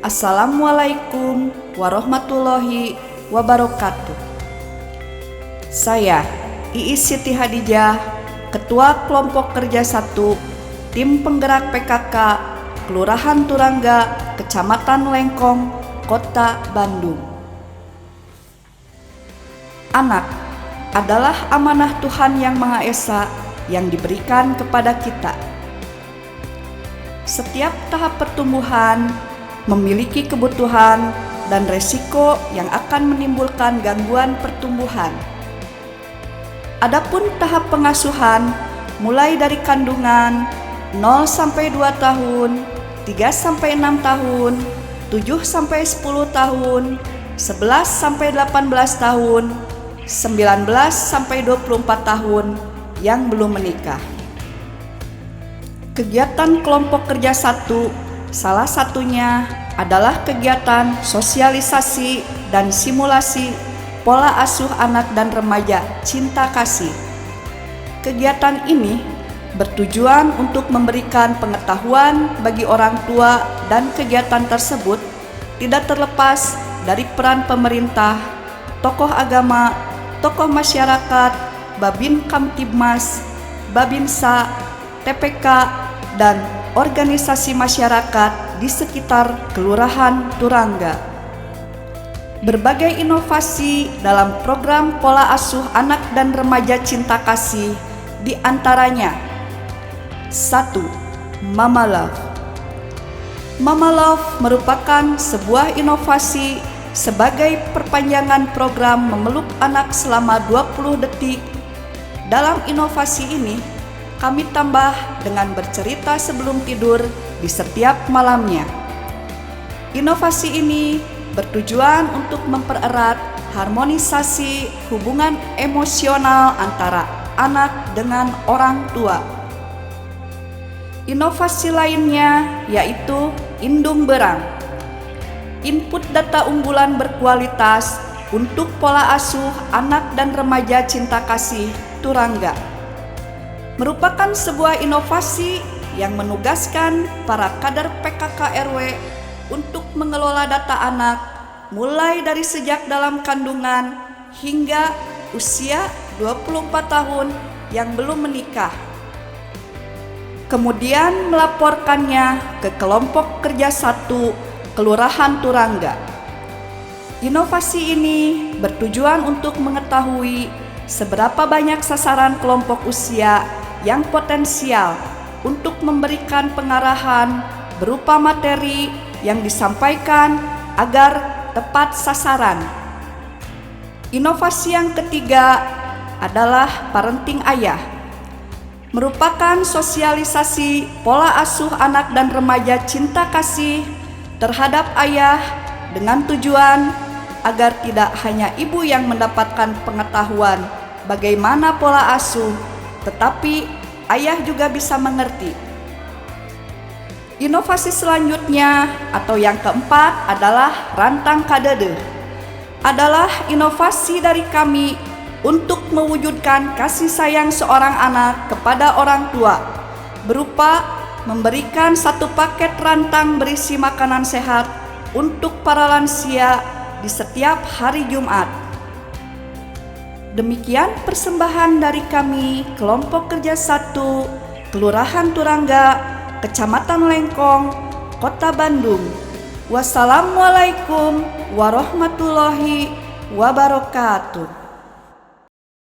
Assalamualaikum warahmatullahi wabarakatuh. Saya Iis Siti Hadijah, Ketua Kelompok Kerja 1, Tim Penggerak PKK, Kelurahan Turangga, Kecamatan Lengkong, Kota Bandung. Anak adalah amanah Tuhan Yang Maha Esa yang diberikan kepada kita. Setiap tahap pertumbuhan memiliki kebutuhan dan resiko yang akan menimbulkan gangguan pertumbuhan. Adapun tahap pengasuhan mulai dari kandungan 0 sampai 2 tahun, 3 sampai 6 tahun, 7 sampai 10 tahun, 11 sampai 18 tahun, 19 sampai 24 tahun yang belum menikah. Kegiatan kelompok kerja 1 salah satunya adalah kegiatan sosialisasi dan simulasi pola asuh anak dan remaja cinta kasih. Kegiatan ini bertujuan untuk memberikan pengetahuan bagi orang tua dan kegiatan tersebut tidak terlepas dari peran pemerintah, tokoh agama, tokoh masyarakat, Babin Kamtibmas, Babinsa, TPK, dan organisasi masyarakat di sekitar Kelurahan Turangga. Berbagai inovasi dalam program pola asuh anak dan remaja cinta kasih di antaranya 1. Mama Love. Mama Love merupakan sebuah inovasi sebagai perpanjangan program memeluk anak selama 20 detik. Dalam inovasi ini, kami tambah dengan bercerita sebelum tidur di setiap malamnya. Inovasi ini bertujuan untuk mempererat harmonisasi hubungan emosional antara anak dengan orang tua. Inovasi lainnya yaitu Indung Berang. Input data unggulan berkualitas untuk pola asuh anak dan remaja cinta kasih Turangga. Merupakan sebuah inovasi yang menugaskan para kader PKK RW untuk mengelola data anak mulai dari sejak dalam kandungan hingga usia 24 tahun yang belum menikah. Kemudian melaporkannya ke kelompok kerja 1 Kelurahan Turangga. Inovasi ini bertujuan untuk mengetahui seberapa banyak sasaran kelompok usia yang potensial untuk memberikan pengarahan berupa materi yang disampaikan agar tepat sasaran. Inovasi yang ketiga adalah parenting ayah. Merupakan sosialisasi pola asuh anak dan remaja cinta kasih terhadap ayah dengan tujuan agar tidak hanya ibu yang mendapatkan pengetahuan bagaimana pola asuh, tetapi ayah juga bisa mengerti. Inovasi selanjutnya atau yang keempat adalah Rantang Kadede. Adalah inovasi dari kami untuk mewujudkan kasih sayang seorang anak kepada orang tua berupa memberikan 1 paket rantang berisi makanan sehat untuk para lansia di setiap hari Jumat. Demikian persembahan dari kami, Kelompok Kerja 1, Kelurahan Turangga, Kecamatan Lengkong, Kota Bandung. Wassalamualaikum warahmatullahi wabarakatuh.